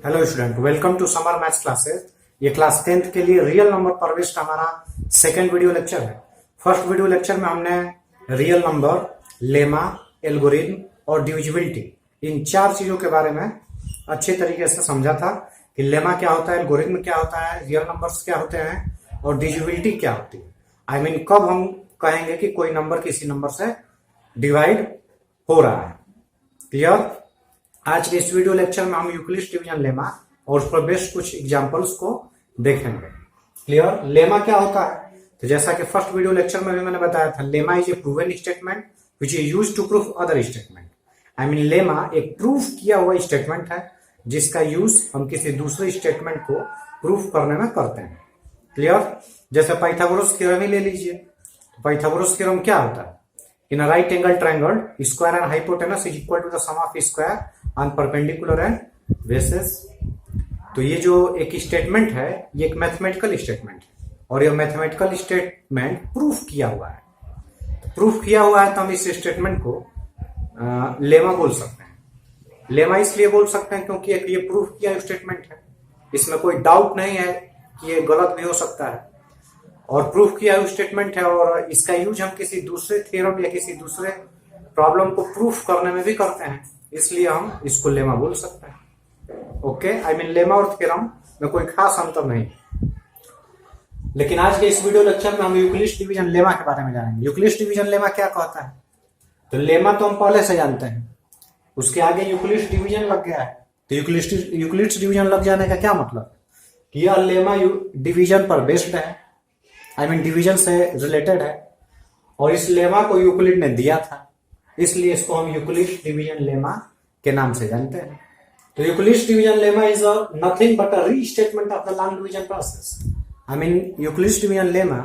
Hello student, welcome to summer maths classes. ये class 10th के लिए रियल नंबर पर बेस्ड हमारा सेकंड वीडियो लेक्चर है। फर्स्ट वीडियो लेक्चर में हमने रियल नंबर, लेमा, एल्गोरिथम और डिविजिबिलिटी इन चार चीजों के बारे में अच्छे तरीके से समझा था कि लेमा क्या होता है, एल्गोरिथम क्या होता है, रियल नंबर्स क्या होते हैं और डिविजिबिलिटी क्या होती है। आई मीन कब हम कहेंगे कि कोई नंबर किसी नंबर से डिवाइड हो रहा है। क्लियर? आज के इस वीडियो लेक्चर में हम यूक्लिड डिवीजन लेमा और उस पर बेस्ड कुछ एग्जांपल्स को देखेंगे। क्लियर? लेमा क्या होता है? तो जैसा कि फर्स्ट वीडियो लेक्चर में भी मैंने बताया था, lemma is a proven statement which is used to prove other statement. I mean lemma एक प्रूफ किया हुआ स्टेटमेंट है जिसका यूज हम किसी दूसरे स्टेटमेंट को प्रूफ करने में करते हैं। क्लियर? जैसे पाइथागोरस थ्योरम ही ले लीजिए। तो पाइथागोरस थ्योरम क्या होता है? In a right angle triangle, square and hypotenuse is equal to the sum of square on perpendicular and basis. तो ये जो एक स्टेटमेंट है, ये एक मैथमेटिकल स्टेटमेंट है और ये मैथमेटिकल स्टेटमेंट प्रूफ किया हुआ है। प्रूफ किया हुआ है तो हम इस स्टेटमेंट को लेमा बोल सकते हैं। लेमा इसलिए बोल सकते हैं क्योंकि ये प्रूफ किया स्टेटमेंट है, इसमें कोई डाउट नहीं है कि ये गलत भी हो सकता है और प्रूफ किया हुआ स्टेटमेंट है और इसका यूज हम किसी दूसरे थ्योरम या किसी दूसरे प्रॉब्लम को प्रूफ करने में भी करते हैं, इसलिए हम इसको लेमा बोल सकते हैं। ओके, आई मीन लेमा और थ्योरम में कोई खास अंतर नहीं। लेकिन आज के इस वीडियो लेक्चर में हम यूक्लिड डिवीजन लेमा के बारे में जानेंगे। यूक्लिड डिवीजन लेमा क्या कहता है? तो लेमा तो हम पहले से जानते हैं, उसके आगे यूक्लिड डिवीजन लग गया है। तो यूक्लिड डिवीजन लग जाने का क्या मतलब? कि यह लेमा डिवीजन पर बेस्ड है, आई मीन डिवीजन से रिलेटेड है और इस लेमा को यूक्लिड ने दिया था, इसलिए इसको हम यूक्लिड डिवीजन लेमा के नाम से जानते हैं। तो Euclid division lemma is nothing but a restatement of the long division process. I mean Euclid division lemma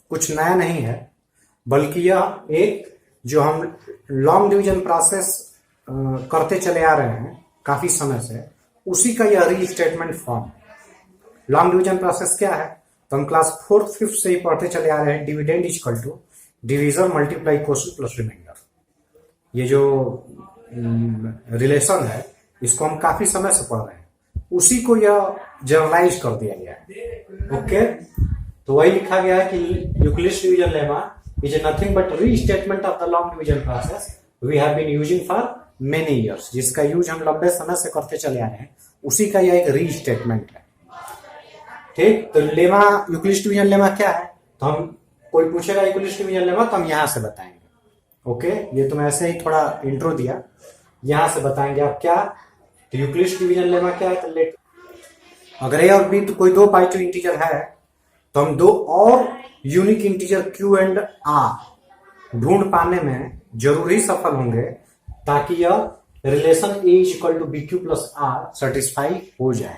कुछ नया नहीं है, बल्कि यह एक जो हम लॉन्ग डिवीजन प्रोसेस करते चले आ रहे हैं काफी समय से, उसी का यह restatement form. Long division process क्या है? तो हम क्लास 4th 5th से ही पढ़ते चले आ रहे हैं। Dividend is equal to division multiply quotient plus remainder. ये जो रिलेशन है इसको हम काफी समय से पढ़ रहे हैं, उसी को यह जनरलाइज कर दिया गया है। ओके, तो वही लिखा गया है कि Euclid division lemma is nothing but restatement of the long division process we have been using for many years. जिसका यूज हम लंबे समय से करते चले आ रहे हैं, उसी का यह एक रीस्टेटमेंट है। ठीक, तो लेमा यूक्लिड डिवीजन लेमा क्या है? तो हम कोई पूछेगा यूक्लिड डिवीजन लेमा तो हम यहां से बताएंगे। ओके, ये तो मैं ऐसे ही थोड़ा इंट्रो दिया, यहां से बताएंगे आप क्या। तो यूक्लिड डिवीजन लेमा क्या है? तो लेट अगर ए और बी तो कोई दो पॉजिटिव इंटीजर है तो हम दो और unique integer q and r ढूंढ पाने में जरूर ही सफल होंगे ताकि यह relation a is equal to b q plus r satisfy हो जाए।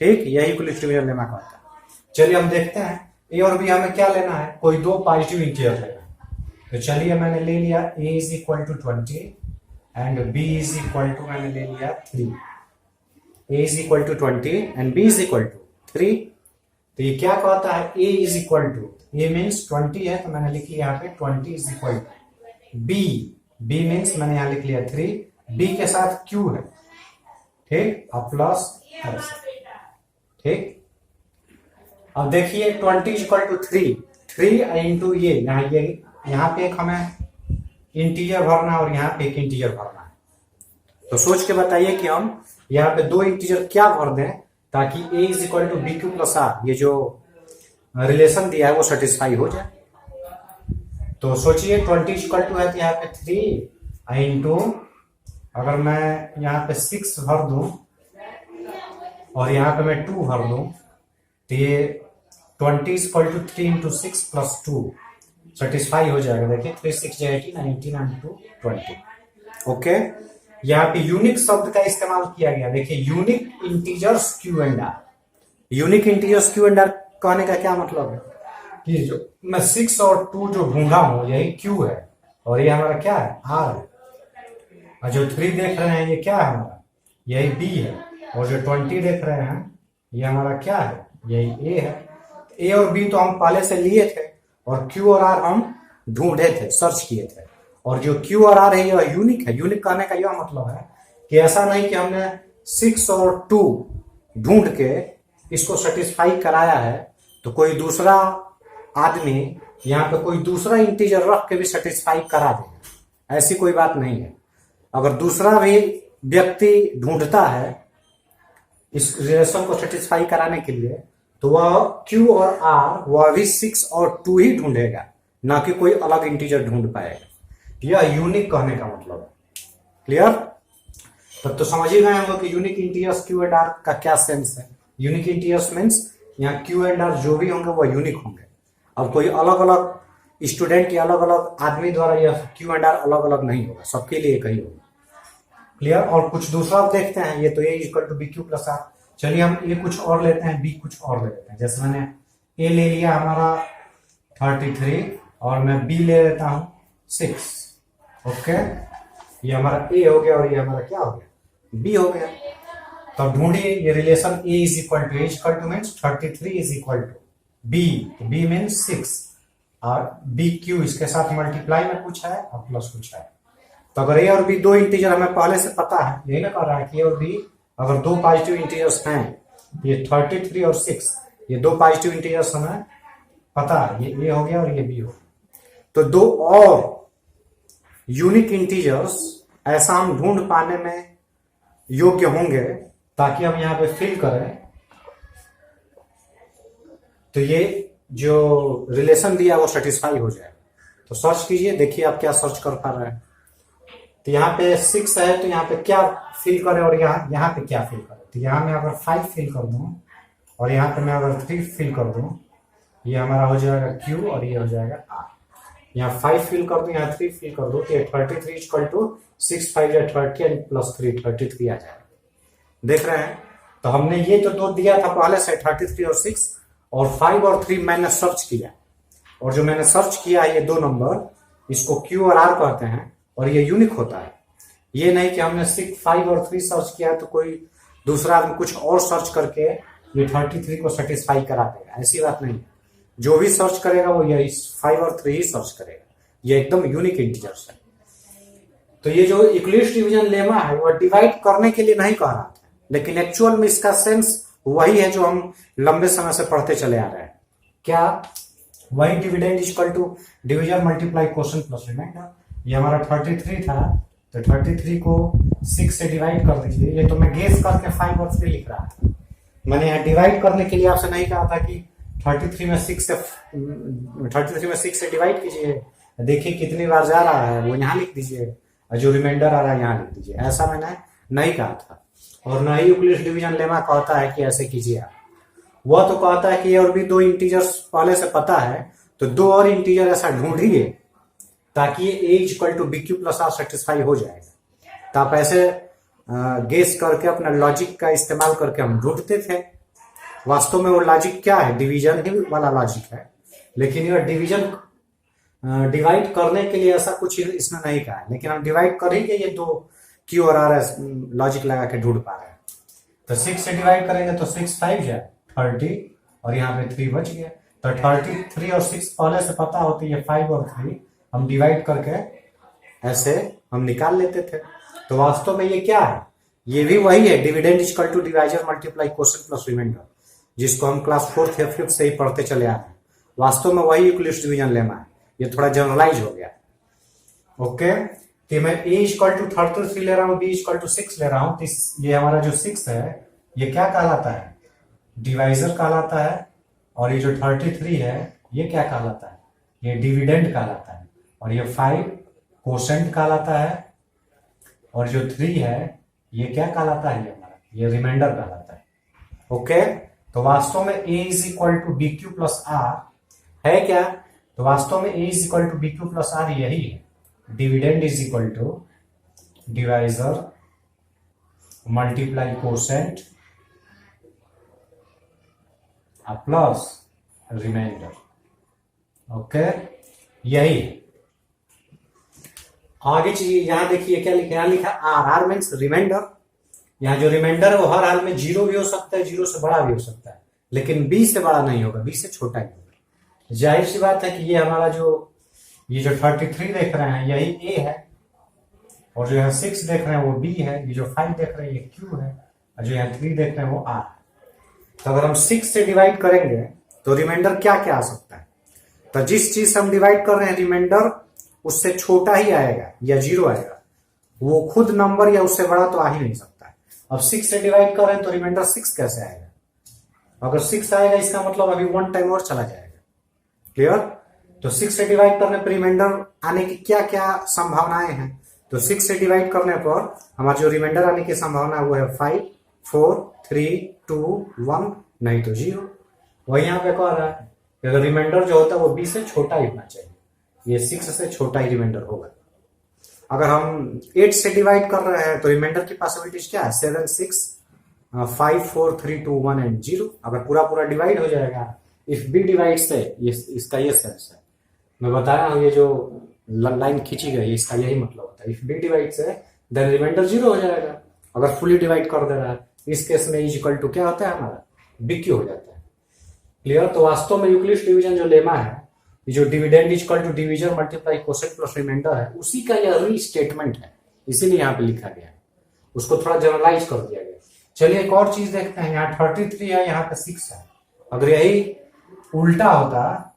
ठीक, यही यूक्लिड डिवीजन लेमा का होता है। चलिए हम देखते हैं ए और बी हमें क्या लेना है। कोई दो पॉजिटिव इंटीजर लेना है। तो चलिए मैंने ले लिया a is equal to 20 and b is equal to मैंने ले लिया 3। a is equal to 20 and b is equal to 3। तो ये क्या कहता है? a is equal to, a means 20 है तो मैंने लिख लिया यहाँ पे 20 is equal to b means मैंने यहाँ लिख लिया 3, b के साथ q है। ठीक, अब प्लस। ठीक, अब देखिए 20 इज इक्वल टू 3 इंटू ये यहाँ पे एक हमें इंटीजर भरना है और यहाँ पे एक इंटीजर भरना है। तो सोच के बताइए कि हम यहाँ पे दो इंटीजर क्या भर दें ताकि a is equal to b q plus r, ये जो रिलेशन दिया है वो सेटिस्फाई हो जाए। तो सोचिए 20 इज इक्वल टू है तो यहाँ पे 3 इंटू, अगर मैं यहाँ पे 6 भर दूं और यहाँ पे मैं 2 भर दूं तो ये 20 is equal to 3 into 6 plus 2 satisfy हो जाएगा। देखिए 3 6 18 इंटू 20। ओके, यहाँ पे यूनिक शब्द का इस्तेमाल किया गया। देखिए unique integers q and r. Unique integers q and r कहने का क्या मतलब है कि जो मैं 6 और 2 जो ढूंढा हूं यही क्यू है और ये हमारा क्या है? आर है। और जो 3 देख रहे हैं ये क्या है? हमारा यही बी है। और जो 20 देख रहे हैं ये हमारा क्या है? यही ए है। ए और बी तो हम पहले से लिए थे और क्यू और आर हम ढूंढे थे, सर्च किए थे। और जो क्यू और आर है यह यूनिक है। यूनिक कहने का यह मतलब है कि ऐसा नहीं कि हमने 6 और 2 ढूंढ के इसको सेटिस्फाई कराया है, तो कोई दूसरा आदमी यहाँ पे कोई दूसरा इंटीजर रख के भी सेटिस्फाई करा देगा, ऐसी कोई बात नहीं है। अगर दूसरा भी व्यक्ति ढूंढता है इस रिलेशन को सेटिस्फाई कराने के लिए, तो वह Q और R वह भी 6 और 2 ही ढूंढेगा, ना कि कोई अलग इंटीजर ढूंढ पाएगा। यह यूनिक कहने का मतलब है। क्लियर? तब तो समझ ही गए होंगे कि unique integers Q and R का क्या सेंस है। यूनिक इंटीजर्स मीन्स यहाँ Q एंड R जो भी होंगे वो यूनिक होंगे। अब कोई अलग अलग स्टूडेंट या अलग अलग आदमी द्वारा यह Q एंड R अलग अलग नहीं होगा, सबके लिए एक ही होगा। क्लियर? और कुछ दूसरा देखते हैं। ये तो A equal to BQ plus R। चलिए हम A कुछ और लेते हैं, B कुछ और ले लेते हैं। जैसे मैंने A ले लिया हमारा 33 और मैं B ले लेता हूं 6। ओके, ये हमारा A हो गया और ये हमारा क्या हो गया, B हो गया। तो ढूंढिए ये relation A is equal to means 33 is equal to B, B means 6 और BQ इसके साथ मल्टीप्लाई में पूछा है और प्लस पूछा है। तो अगर A और B दो इंटीजर हमें पहले से पता है, यही ना कह रहा है कि A और B अगर दो पॉजिटिव इंटीजर्स हैं, ये 33 और 6 ये दो पॉजिटिव इंटीजर्स हमें पता है, ये A हो गया और ये B हो गया। तो दो और यूनिक इंटीजर्स ऐसा हम ढूंढ पाने में योग्य होंगे ताकि हम यहां पे फिल करें। तो ये जो रिलेशन दिया वो सेटिस्फाई हो जाए। तो सर्च कीजिए, देखिए आप क्या सर्च कर पा रहे हैं। तो यहाँ पे 6 है, तो यहाँ पे क्या फिल करें और यहाँ पे क्या फिल करें। तो यहाँ मैं अगर 5 फिल कर दूं और यहाँ पे मैं अगर 3 फिल कर दूं, ये हमारा हो जाएगा Q और ये हो जाएगा R। यहाँ 5 फिल कर दूं, यहाँ 3 फिल कर दूं, तो 33 इक्वल टू 6 5 या 30 एंड प्लस 3 33 आ जाएगा। देख रहे हैं? तो हमने ये तो दो दिया था पहले से 33 और 6 और 5 और 3 मैंने सर्च किया, और जो मैंने सर्च किया है ये दो नंबर, इसको Q और R कहते हैं और ये यूनिक होता है। ये नहीं कि हमने 6 5 और 3 सर्च किया तो कोई दूसरा आदमी कुछ और सर्च करके ये 33 को सेटिस्फाई करा देगा, ऐसी बात नहीं। जो भी सर्च करेगा वो यही 5 और 3 ही सर्च करेगा। ये एकदम यूनिक इंटीजर्स है। तो ये जो यूक्लिड्स डिवीजन लेमा है वो डिवाइड करने के लिए नहीं कह रहा था, लेकिन एक्चुअल में इसका सेंस वही है जो हम लंबे समय से पढ़ते चले आ रहे हैं। क्या? वही dividend equal to division multiply quotient plus remainder. ये हमारा 33 था, तो 33 को 6 से डिवाइड कर दीजिए। ये तो मैं गेस करके 5 और 3 लिख रहा था। मैंने यहाँ डिवाइड करने के लिए आपसे नहीं कहा था कि 33 में 6 से डिवाइड कीजिए, देखिए कितनी बार जा रहा है वो यहाँ लिख दीजिए, और जो रिमाइंडर आ रहा है यहाँ लिख दीजिए। ऐसा मैंने नहीं कहा था, और न ही यूक्लिड्स डिवीजन लेमा कहता है कि ऐसे कीजिए आप। वह तो कहता है कि ये और भी दो इंटीजर्स पहले से पता है, तो दो और इंटीजर ऐसा ढूंढिए ताकि ये A equal to BQ plus R satisfy हो जाएगा। तो आप ऐसे गेस करके अपना लॉजिक का इस्तेमाल करके हम ढूंढते थे। वास्तव में वो लॉजिक क्या है? डिवीजन ही वाला लॉजिक है, लेकिन ये डिवीजन डिवाइड करने के लिए ऐसा कुछ इसने नहीं कहा है, लेकिन हम डिवाइड करेंगे ये दो Q और R लॉजिक लगा के ढूंढ पा रहे हैं। तो 6 से डिवाइड करेंगे तो 6 5 जाए 30 और यहाँ पे 3 बच गया। तो 33 और 6 पहले से पता होती है, 5 और 3 हम डिवाइड करके ऐसे हम निकाल लेते थे। तो वास्तव में ये क्या है? ये भी वही है, dividend equal to divisor multiply quotient plus remainder, जिसको हम क्लास 4th या 5th से ही पढ़ते चले आ रहे हैं। वास्तव में वही यूक्लिड्स डिवीजन लेमा है, ये थोड़ा जनरलाइज हो गया। ओके, कि मैं A इक्वल टू 33 ले रहा हूँ, B इक्वल टू 6 ले रहा हूँ, तो ये हमारा जो 6 है ये क्या कहलाता है? डिवाइजर कहलाता है। और ये जो 33 है ये क्या कहलाता है? ये डिविडेंड कहलाता है। और ये 5 क्वोशंट कहलाता है, और जो 3 है ये क्या कहलाता है? ये हमारा ये रिमाइंडर कहलाता है। ओके, तो वास्तव में A is equal to BQ plus R है क्या? तो वास्तव में A is equal to BQ plus R यही है। Dividend is equal to divisor multiply quotient plus remainder. Okay, यही आगे चलिए। यहां देखिए क्या लिखा, यहां लिखा R मीन्स रिमाइंडर। यहां जो रिमाइंडर है वो हर हाल में 0 भी हो सकता है, 0 से बड़ा भी हो सकता है, लेकिन B से बड़ा नहीं होगा, B से छोटा ही होगा। जाहिर सी बात है कि ये हमारा ये जो 33 देख रहे हैं यही A है, और जो यहाँ 6 देख रहे हैं वो B है, ये जो 5 देख रहे हैं ये Q है, और जो यहाँ 3 देख रहे हैं वो r। तो अगर हम 6 से डिवाइड करेंगे तो रिमाइंडर क्या क्या आ सकता है? तो जिस चीज से हम डिवाइड कर रहे हैं रिमाइंडर उससे छोटा ही आएगा या 0 आएगा, वो खुद नंबर या उससे बड़ा तो आ ही नहीं सकता है। अब 6 से डिवाइड कर रहे हैं तो रिमाइंडर 6 कैसे आएगा? अगर 6 आएगा इसका मतलब अभी 1 टाइम और चला जाएगा। क्लियर? तो 6 से डिवाइड करने पर रिमाइंडर आने की क्या क्या संभावनाएं हैं? तो 6 से डिवाइड करने पर हमारा जो रिमाइंडर आने की संभावना वो है 5, 4, 3, 2, 1, नहीं तो 0। वही यहाँ पे कह रहा है कि अगर रिमाइंडर जो होता है वो 20 से छोटा ही होना चाहिए, ये 6 से छोटा ही रिमाइंडर होगा। अगर हम 8 से डिवाइड कर रहे हैं तो रिमाइंडर की पॉसिबिलिटीज क्या है? 7, 6, 5, 4, 3, 2, 1 एंड 0। अगर पूरा पूरा डिवाइड हो जाएगा, इफ बी डिवाइड से, इसका ये सेंस है, मैं बता रहा हूँ, ये जो लाइन खींची गई इसका यही मतलब होता है। इफ बी डिवाइड से देन रिमाइंडर 0 हो जाएगा। अगर फुली डिवाइड कर दे रहा है इस केस में इज इक्वल टू क्या होता है हमारा? BQ हो जाता है। क्लियर? तो वास्तव में यूक्लिड डिवीजन जो लेमा है, ये जो dividend is equal to division multiply quotient plus remainder है, उसी का यह रीस्टेटमेंट है, इसीलिए यहाँ पे लिखा गया है। उसको थोड़ा जनरलाइज कर दिया गया। चलिए एक और चीज देखते हैं। यहाँ 33 है, यहाँ पे 6 है। अगर यही उल्टा होता,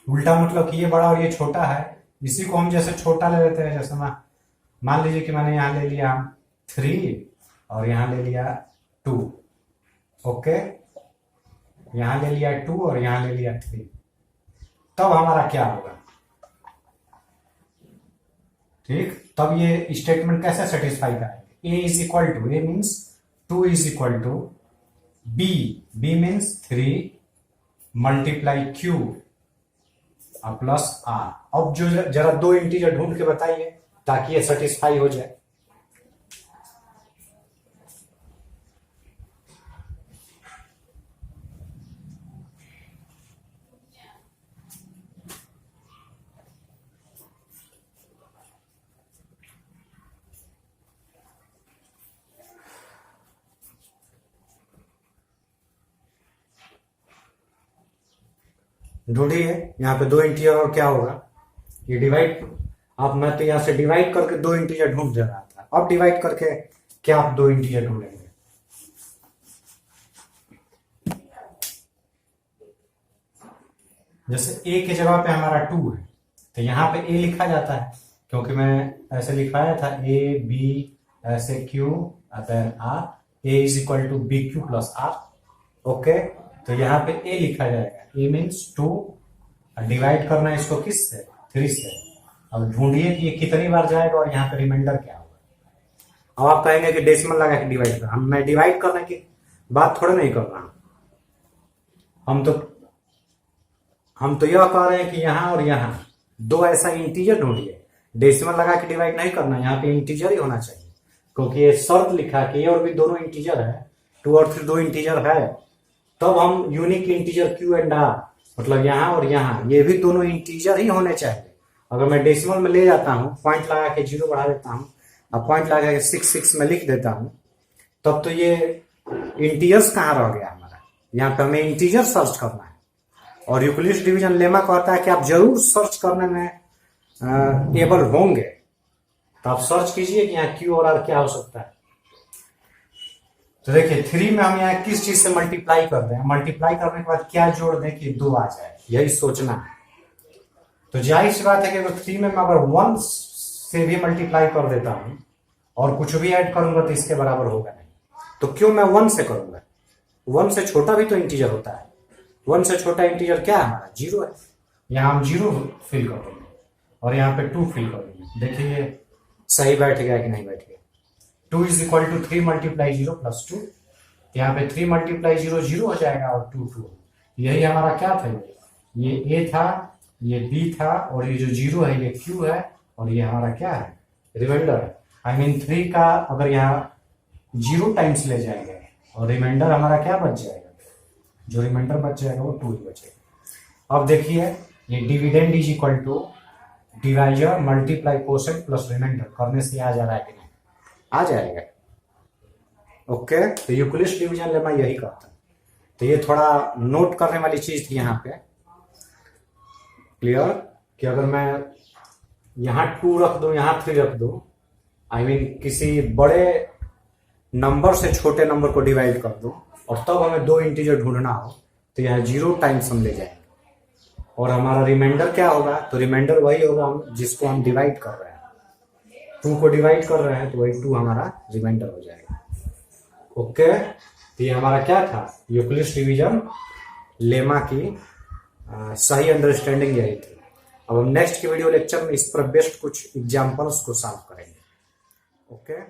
उल्टा मतलब कि ये बड़ा और ये छोटा है, इसी को हम जैसे छोटा ले लेते हैं, जैसे मान लीजिए कि मैंने यहाँ ले लिया 3 और यहाँ ले लिया 2, ओके, यहाँ ले लिया 2 और यहाँ ले लिया 3, तब हमारा क्या होगा? ठीक, तब ये स्टेटमेंट कैसे सेटिस्फाई करेंगे? A is equal to, a means 2 is equal to b, b means 3 multiply Q plus R। अब जो जरा 2 इंटीजर ढूंढ के बताइए ताकि ये सेटिस्फाई हो जाए। ढूंढिए, यहाँ पे 2 इंटीजर और क्या होगा? ये डिवाइड, अब मैं तो यहाँ से डिवाइड करके 2 इंटीजर ढूंढ दे रहा था, अब डिवाइड करके क्या आप 2 इंटीजर ढूंढेंगे? जैसे a के जगह पे हमारा 2 है तो यहाँ पे a लिखा जाता है, क्योंकि मैं ऐसे लिखवाया था a b ऐसे q then r, a is equal to b q plus r। ओके, तो यहाँ पे a लिखा जाएगा, a मीन्स 2, डिवाइड करना है इसको किस से? 3 से। अब ढूंढिए कि ये कितनी बार जाएगा और यहाँ पे रिमाइंडर क्या होगा। अब आप कहेंगे कि डेसिमल लगा के डिवाइड कर, मैं डिवाइड करने की बात थोड़ा नहीं कर रहा हूं, हम तो यह कह रहे हैं कि यहाँ और यहाँ 2 ऐसा इंटीजर ढूंढिए। डेसिमल लगा के डिवाइड नहीं करना, यहाँ पे इंटीजर ही होना चाहिए, क्योंकि ये शर्त लिखा कि ये और भी दोनों इंटीजर है, 2 और 3 2 इंटीजर है, तब हम unique integer Q and R, मतलब यहाँ और यहाँ ये भी दोनों इंटीजर ही होने चाहिए। अगर मैं डेसिमल में ले जाता हूँ, पॉइंट लगा के 0 बढ़ा देता हूँ, अब पॉइंट लगा के 6 में लिख देता हूँ, तब तो ये इंटीजर्स कहाँ रह गया हमारा? यहाँ पे हमें इंटीजर सर्च करना है। और यूक्लिड डिवीजन लेमा कहता है कि आप जरूर सर्च करने में एबल होंगे, तो आप सर्च कीजिए कि यहाँ Q और R क्या हो सकता है। तो देखिए 3 में हम यहाँ किस चीज से मल्टीप्लाई कर रहे हैं, मल्टीप्लाई करने के बाद क्या जोड़ दें कि 2 आ जाए, यही सोचना है। तो जाहिर सी बात है कि अगर 3 में मैं अगर 1 से भी मल्टीप्लाई कर देता हूं और कुछ भी ऐड करूंगा तो इसके बराबर होगा नहीं। तो क्यों मैं 1 से करूंगा? 1 से छोटा भी तो इंटीजर होता है। 1 से छोटा इंटीजर क्या है हमारा? 0 है। यहाँ हम 0 फिल कर देंगे और यहाँ पे 2 फिल कर देंगे। देखिए सही बैठ गया कि नहीं बैठ गया। 2 is equal to 3 multiply 0 plus 2, यहाँ पे 3 मल्टीप्लाई 0 0 हो जाएगा और 2 2। यही हमारा क्या था? ये A था, ये B था, और ये जो 0 है ये Q है, और ये हमारा क्या है? रिमाइंडर है। आई मीन 3 का अगर यहाँ 0 टाइम्स ले जाएंगे और रिमाइंडर हमारा क्या बच जाएगा? जो रिमाइंडर बच जाएगा वो 2 ही बचेगा। अब देखिए ये dividend is equal to divisor multiply quotient plus remainder करने से आ जा रहा है कि नहीं? आ जाएगा। ओके, तो यूक्लिड डिवीजन लेमा यही करता है। तो ये थोड़ा नोट करने वाली चीज थी यहाँ पे। क्लियर? कि अगर मैं यहाँ 2 रख दूं, यहाँ 3 रख दूं, आई मीन किसी बड़े नंबर से छोटे नंबर को डिवाइड कर दो और तब हमें 2 इंटीजर ढूंढना हो तो यहाँ 0 टाइम्स हम ले जाएंगे और हमारा रिमाइंडर क्या होगा, तो रिमाइंडर वही होगा हम जिसको हम डिवाइड कर रहे हैं, 2 को डिवाइड कर रहे हैं तो वही 2 हमारा रिमाइंडर हो जाएगा। ओके, तो ये हमारा क्या था, यूक्लिड्स डिवीजन लेमा की सही अंडरस्टैंडिंग यही थी। अब हम नेक्स्ट की वीडियो लेक्चर में इस पर बेस्ट कुछ एग्जांपल्स को सॉल्व करेंगे। ओके।